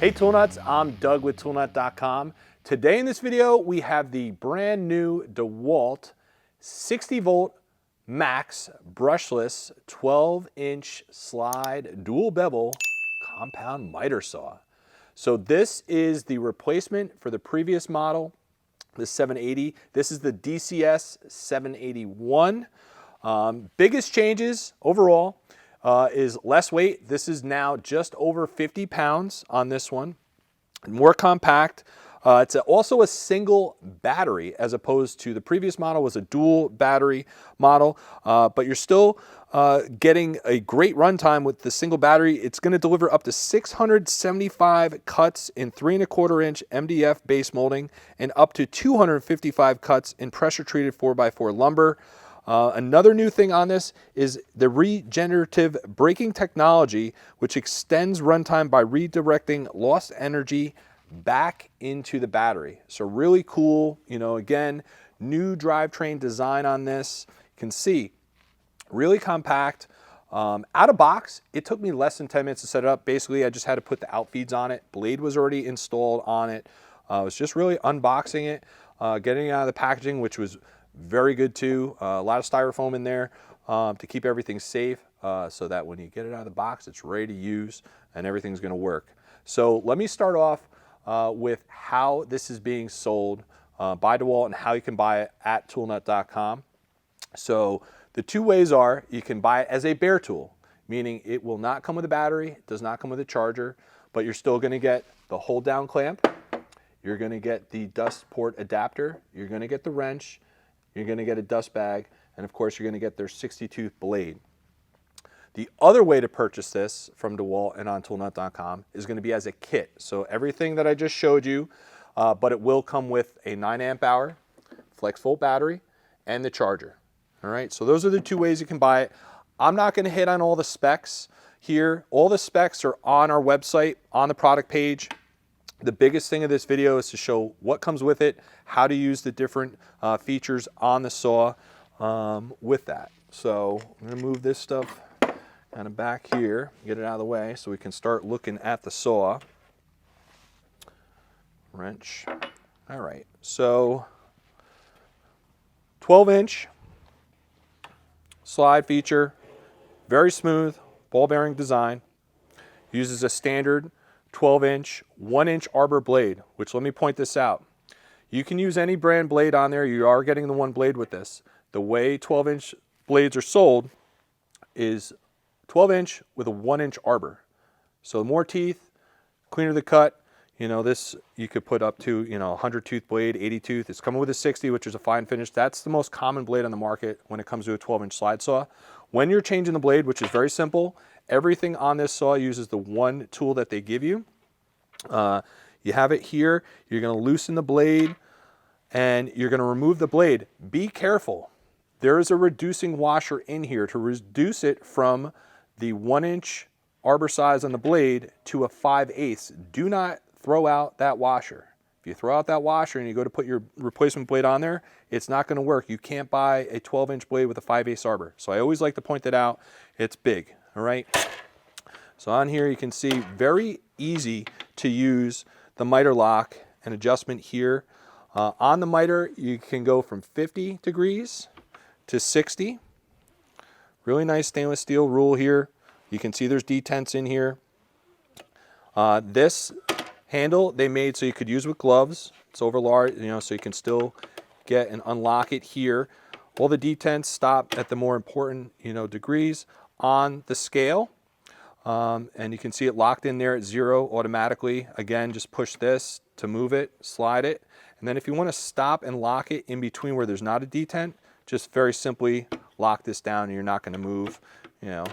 Hey Tool Nuts, I'm Doug with toolnut.com. Today in this video, we have the brand new DEWALT 60 volt max brushless 12-inch slide dual bevel compound miter saw. So this is the replacement for the previous model, the 780. This is the DCS781. Biggest changes overall is less weight. This is now just over 50 pounds on this one. More compact. It's also a single battery as opposed to the previous model was a dual battery model, but you're still getting a great runtime with the single battery. It's going to deliver up to 675 cuts in 3¼ inch MDF base molding and up to 255 cuts in pressure treated 4x4 lumber. Another new thing on this is the Regenerative Braking Technology, which extends runtime by redirecting lost energy back into the battery. So really cool, you know, again, new drivetrain design on this. You can see, really compact. Out of box, it took me less than 10 minutes to set it up. Basically, I just had to put the outfeeds on it. Blade was already installed on it. I was just really unboxing it, getting it out of the packaging, which was very good too. A lot of styrofoam in there to keep everything safe so that when you get it out of the box, it's ready to use and everything's going to work. So let me start off with how this is being sold by DEWALT and how you can buy it at toolnut.com. So the two ways are you can buy it as a bare tool, meaning it will not come with a battery, it does not come with a charger, but you're still going to get the hold down clamp, you're going to get the dust port adapter, you're going to get the wrench, you're going to get a dust bag, and of course you're going to get their 60-tooth blade. The other way to purchase this from DEWALT and on toolnut.com is going to be as a kit. So everything that I just showed you, but it will come with a 9 amp hour FLEXVOLT battery and the charger. All right, so those are the two ways you can buy it. I'm not going to hit on all the specs here. All the specs are on our website, on the product page. The biggest thing of this video is to show what comes with it, how to use the different features on the saw with that. So I'm going to move this stuff kind of back here, get it out of the way so we can start looking at the saw. Wrench. All right, so 12-inch slide feature, very smooth, ball bearing design, uses a standard 12-inch, 1-inch arbor blade, which let me point this out. You can use any brand blade on there. You are getting the one blade with this. The way 12-inch blades are sold is 12-inch with a 1-inch arbor. So more teeth, cleaner the cut. You know, this you could put up to, you know, 100-tooth blade, 80-tooth. It's coming with a 60, which is a fine finish. That's the most common blade on the market when it comes to a 12-inch slide saw. When you're changing the blade, which is very simple, everything on this saw uses the one tool that they give you. You have it here. You're going to loosen the blade and you're going to remove the blade. Be careful. There is a reducing washer in here to reduce it from the 1-inch arbor size on the blade to a 5/8. Do not throw out that washer. If you throw out that washer and you go to put your replacement blade on there, it's not going to work. You can't buy a 12-inch blade with a 5/8 arbor. So I always like to point that out. It's big, all right? So on here you can see very easy to use the miter lock and adjustment here. On the miter you can go from 50 degrees to 60. Really nice stainless steel rule here. You can see there's detents in here. This handle they made so you could use with gloves. It's over large, you know, so you can still get and unlock it here. All the detents stop at the more important, you know, degrees on the scale. And you can see it locked in there at 0 automatically. Again, just push this to move it, slide it. And then if you want to stop and lock it in between where there's not a detent, just very simply lock this down and you're not going to move. You know,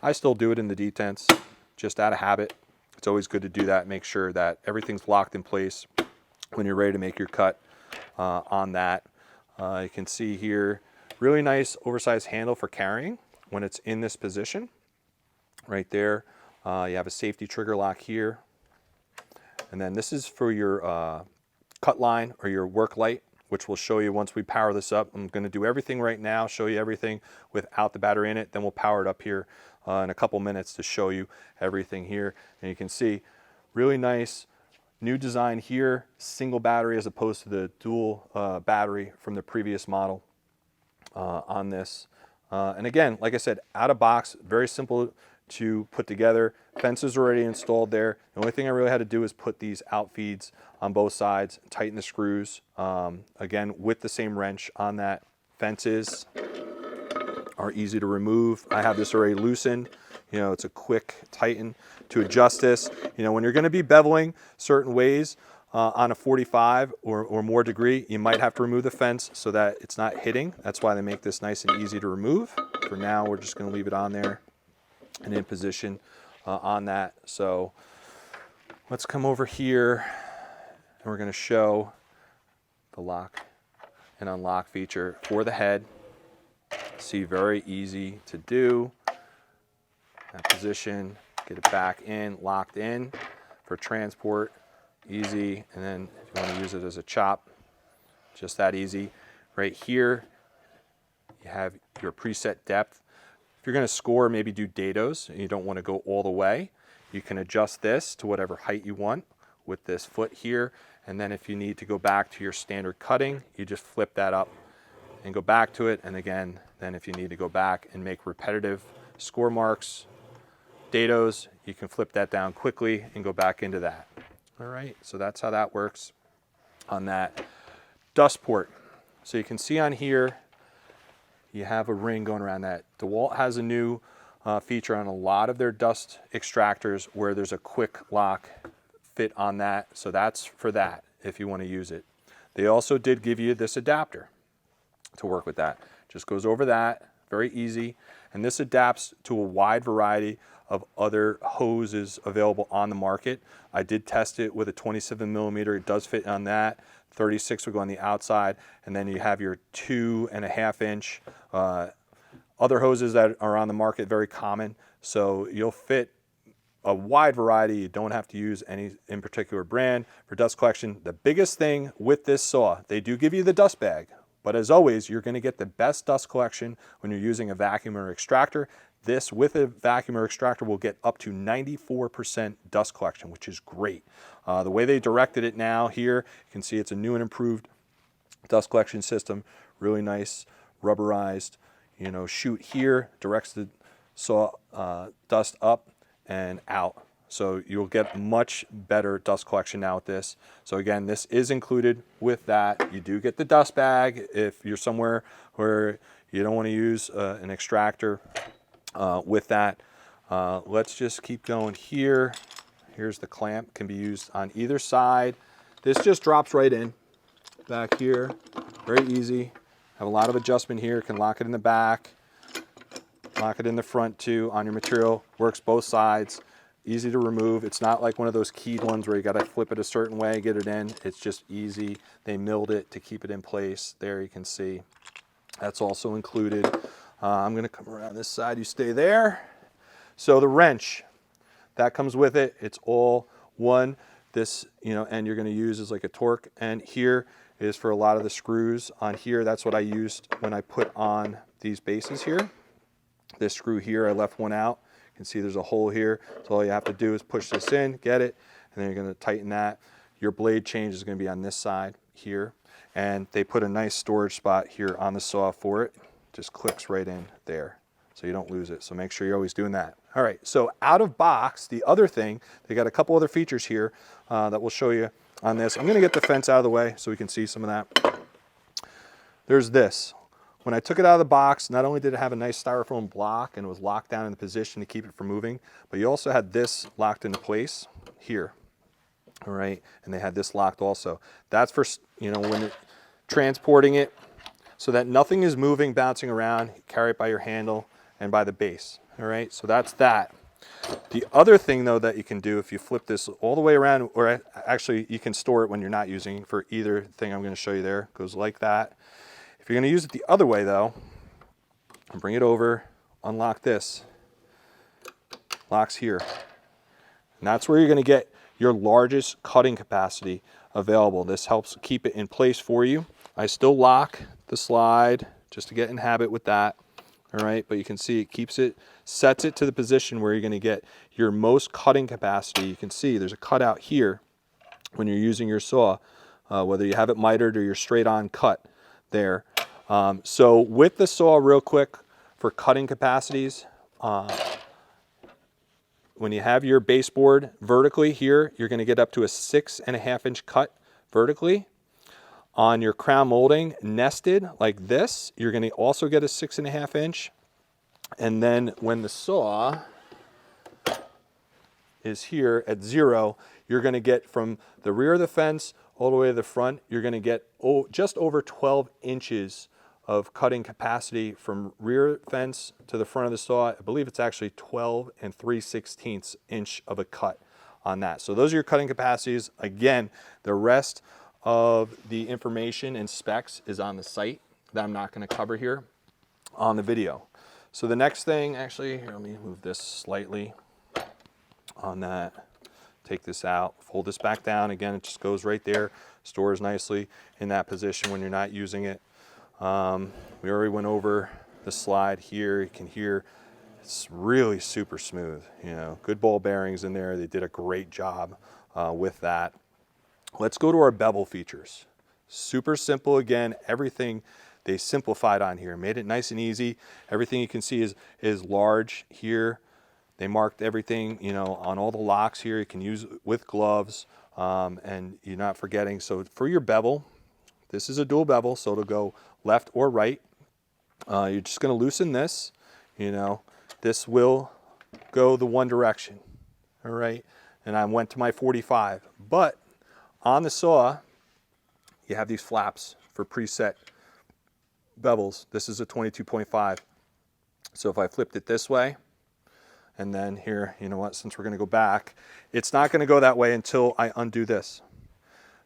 I still do it in the detents, just out of habit. It's always good to do that. Make sure that everything's locked in place when you're ready to make your cut on that. You can see here, really nice oversized handle for carrying when it's in this position. Right there, you have a safety trigger lock here. And then this is for your CUTLINE or your work light, which we'll show you once we power this up. I'm going to do everything right now, show you everything without the battery in it. Then we'll power it up here in a couple minutes to show you everything here. And you can see Really nice new design here, single battery as opposed to the dual battery from the previous model on this. And again, like I said, out of box, very simple to put together. Fences already installed there. The only thing I really had to do is put these out feeds on both sides, tighten the screws, again, with the same wrench on that. Fences are easy to remove. I have this already loosened. You know, it's a quick tighten to adjust this. You know, when you're going to be beveling certain ways on a 45 or more degree, you might have to remove the fence so that it's not hitting. That's why they make this nice and easy to remove. For now, we're just going to leave it on there and in position on that. So let's come over here and we're going to show the lock and unlock feature for the head. See, very easy to do. That position, get it back in, locked in for transport, easy. And then if you want to use it as a chop, just that easy. Right here, you have your preset depth. If you're going to score, maybe do dados, and you don't want to go all the way, you can adjust this to whatever height you want with this foot here. And then if you need to go back to your standard cutting, you just flip that up and go back to it. And again, then if you need to go back and make repetitive score marks, dados, you can flip that down quickly and go back into that. All right, so that's how that works on that. Dust port. So you can see on here, you have a ring going around that. DEWALT has a new feature on a lot of their dust extractors where there's a quick lock fit on that. So that's for that if you want to use it. They also did give you this adapter to work with that. Just goes over that, very easy. And this adapts to a wide variety of other hoses available on the market. I did test it with a 27 millimeter. It does fit on that. 36 would go on the outside. And then you have your 2.5 inch. Other hoses that are on the market, very common. So you'll fit a wide variety. You don't have to use any in particular brand for dust collection. The biggest thing with this saw, they do give you the dust bag. But as always, you're going to get the best dust collection when you're using a vacuum or extractor. This with a vacuum or extractor will get up to 94% dust collection, which is great. The way they directed it now here, you can see it's a new and improved dust collection system. Really nice, rubberized, you know, chute here, directs the saw dust up and out. So you'll get much better dust collection now with this. So again, this is included with that. You do get the dust bag if you're somewhere where you don't want to use an extractor with that. Let's just keep going here. Here's the clamp, can be used on either side. This just drops right in back here, very easy. Have a lot of adjustment here, can lock it in the back, lock it in the front too on your material, works both sides. Easy to remove. It's not like one of those keyed ones where you got to flip it a certain way, get it in. It's just easy. They milled it to keep it in place. There you can see. That's also included. I'm going to come around this side. You stay there. So the wrench, that comes with it. It's all one. This, you know, end you're going to use is like a torque. And here is for a lot of the screws on here. That's what I used when I put on these bases here. This screw here, I left one out. You can see there's a hole here. So all you have to do is push this in, get it, and then you're going to tighten that. Your blade change is going to be on this side here. And they put a nice storage spot here on the saw for it. Just clicks right in there so you don't lose it. So make sure you're always doing that. All right, so out of box, the other thing, they got a couple other features here that we'll show you on this. I'm going to get the fence out of the way so we can see some of that. There's this. When I took it out of the box, not only did it have a nice styrofoam block and it was locked down in the position to keep it from moving, but you also had this locked into place here. All right, and they had this locked also. That's for, you know, when transporting it so that nothing is moving, bouncing around. You carry it by your handle and by the base. All right, so that's that. The other thing though that you can do if you flip this all the way around, or actually you can store it when you're not using it for either thing I'm going to show you there, goes like that. If you're going to use it the other way though, bring it over, unlock this, locks here. And that's where you're going to get your largest cutting capacity available. This helps keep it in place for you. I still lock the slide just to get in habit with that. all right, but you can see it keeps it, sets it to the position where you're going to get your most cutting capacity. You can see there's a cutout here when you're using your saw, whether you have it mitered or you're straight on cut there. So with the saw, real quick, for cutting capacities, when you have your baseboard vertically here, you're going to get up to a 6.5 inch cut vertically. On your crown molding nested like this, you're going to also get a 6.5 inch. And then when the saw is here at 0, you're going to get from the rear of the fence all the way to the front, you're going to get just over 12 inches of cutting capacity from rear fence to the front of the saw. I believe it's actually 12 3/16 inch of a cut on that. So those are your cutting capacities. Again, the rest of the information and specs is on the site that I'm not going to cover here on the video. So the next thing, actually, here, let me move this slightly on that. Take this out, fold this back down. Again, it just goes right there, stores nicely in that position when you're not using it. We already went over the slide here. You can hear it's really super smooth. You know, good ball bearings in there. They did a great job with that. Let's go to our bevel features. Super simple again. Everything they simplified on here, made it nice and easy. Everything you can see is large here. They marked everything, you know, on all the locks here. You can use with gloves, and you're not forgetting. So for your bevel, this is a dual bevel, so it'll go left or right. You're just going to loosen this. You know, this will go the one direction. All right, and I went to my 45, but on the saw, you have these flaps for preset bevels. This is a 22.5. So if I flipped it this way, and then here, you know what, since we're going to go back, it's not going to go that way until I undo this.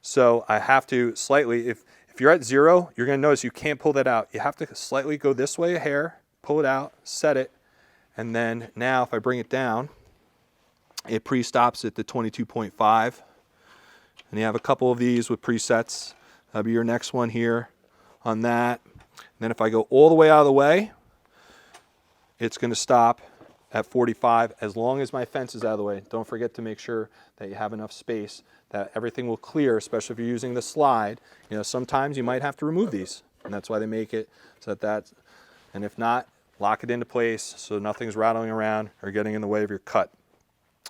So I have to slightly, if you're at 0, you're going to notice you can't pull that out. You have to slightly go this way a hair, pull it out, set it, and then now if I bring it down, it pre-stops at the 22.5. And you have a couple of these with presets. That'll be your next one here on that. And then if I go all the way out of the way, it's going to stop at 45 as long as my fence is out of the way. Don't forget to make sure that you have enough space that everything will clear, especially if you're using the slide. You know, sometimes you might have to remove these, and that's why they make it so that and if not, lock it into place so nothing's rattling around or getting in the way of your cut.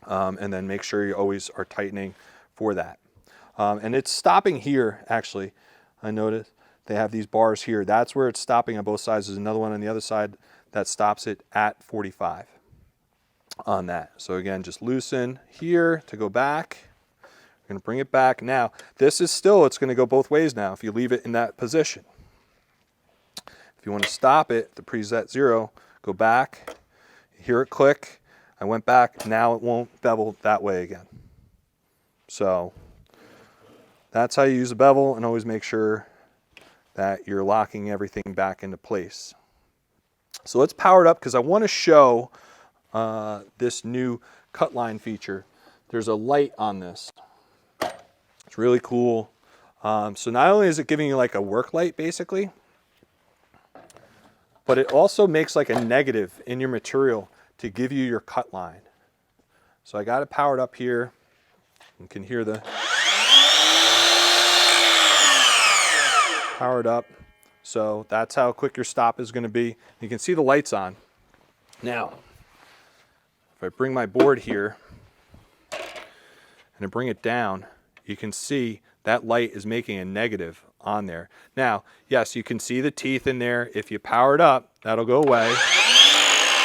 And then make sure you always are tightening for that. And it's stopping here, actually. I noticed they have these bars here. That's where it's stopping on both sides. There's another one on the other side that stops it at 45 on that. So again, just loosen here to go back. We're going to bring it back. Now, this is still, it's going to go both ways now if you leave it in that position. If you want to stop it, the preset 0, go back, hear it click. I went back, now it won't bevel that way again. So that's how you use a bevel, and always make sure that you're locking everything back into place. So let's power it up because I want to show this new CUTLINE feature. There's a light on this. It's really cool. So not only is it giving you like a work light basically, but it also makes like a negative in your material to give you your cut line. So I got it powered up here. You can hear the powered up. So that's how quick your stop is going to be. You can see the lights on. Now, if I bring my board here and I bring it down, you can see that light is making a negative on there. Now, yes, you can see the teeth in there. If you power it up, that'll go away.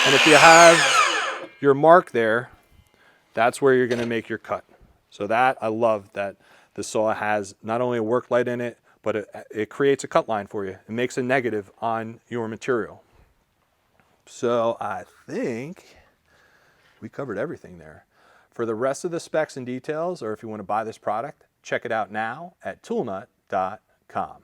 And if you have your mark there, that's where you're going to make your cut. So that, I love that the saw has not only a work light in it, but it creates a cut line for you. It makes a negative on your material. So I think we covered everything there. For the rest of the specs and details, or if you want to buy this product, check it out now at toolnut.com.